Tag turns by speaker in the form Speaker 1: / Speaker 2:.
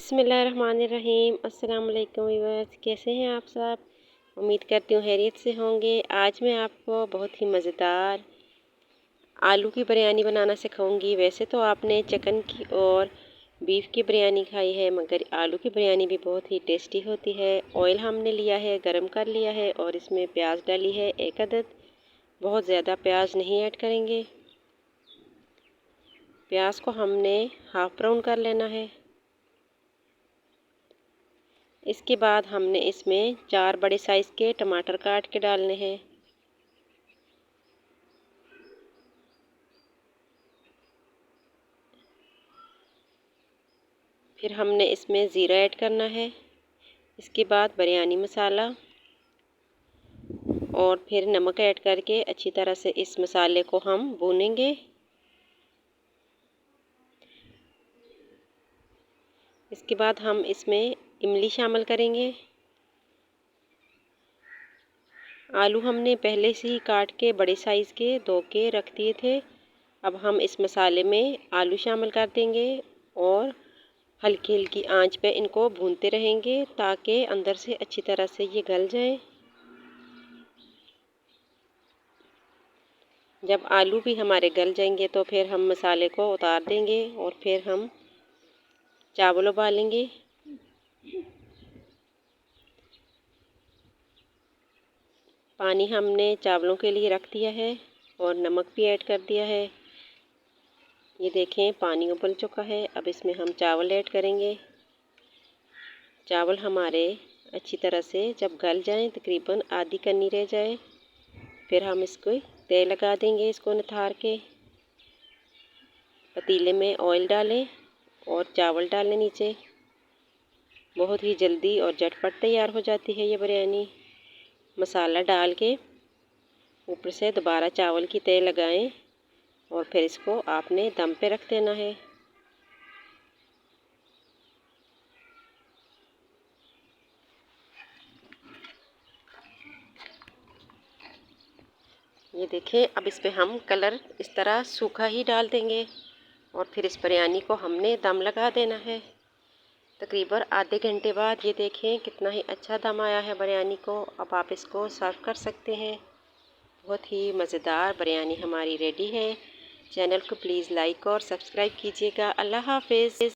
Speaker 1: बिस्मिल्लाहिर्रहमानिर्रहीम। अस्सलाम वालेकुम व्यूअर्स, कैसे हैं आप सब? उम्मीद करती हूँ खैरियत से होंगे। आज मैं आपको बहुत ही मज़ेदार आलू की बिरयानी बनाना सिखाऊंगी। वैसे तो आपने चिकन की और बीफ की बिरयानी खाई है, मगर आलू की बिरयानी भी बहुत ही टेस्टी होती है। ऑयल हमने लिया है, गरम कर लिया है और इसमें प्याज डाली है 1 अदद। बहुत ज़्यादा प्याज नहीं ऐड करेंगे। प्याज को हमने हाफ ब्राउन कर लेना है। इसके बाद हमने इसमें 4 बड़े साइज़ के टमाटर काट के डालने हैं। फिर हमने इसमें ज़ीरा ऐड करना है। इसके बाद बिरयानी मसाला और फिर नमक ऐड करके अच्छी तरह से इस मसाले को हम भूनेंगे। इसके बाद हम इसमें इमली शामिल करेंगे। आलू हमने पहले से ही काट के बड़े साइज़ के धो के रख दिए थे। अब हम इस मसाले में आलू शामिल कर देंगे और हल्की हल्की आंच पे इनको भूनते रहेंगे ताकि अंदर से अच्छी तरह से ये गल जाए। जब आलू भी हमारे गल जाएंगे तो फिर हम मसाले को उतार देंगे और फिर हम चावल उबालेंगे। पानी हमने चावलों के लिए रख दिया है और नमक भी ऐड कर दिया है। ये देखें पानी उबल चुका है। अब इसमें हम चावल ऐड करेंगे। चावल हमारे अच्छी तरह से जब गल जाएं, तकरीबन आधी कन्नी रह जाए, फिर हम इसको तेल लगा देंगे। इसको निथार के पतीले में ऑयल डालें और चावल डालें नीचे। बहुत ही जल्दी और झटपट तैयार हो जाती है ये बिरयानी। मसाला डाल के ऊपर से दोबारा चावल की तय लगाएं और फिर इसको आपने दम पे रख देना है। ये देखें, अब इस पे हम कलर इस तरह सूखा ही डाल देंगे और फिर इस बिरयानी को हमने दम लगा देना है। तकरीबन आधे घंटे बाद ये देखें कितना ही अच्छा दम आया है बिरयानी को। अब आप इसको सर्व कर सकते हैं। बहुत ही मज़ेदार बिरयानी हमारी रेडी है। चैनल को प्लीज़ लाइक और सब्सक्राइब कीजिएगा। अल्लाह हाफिज़।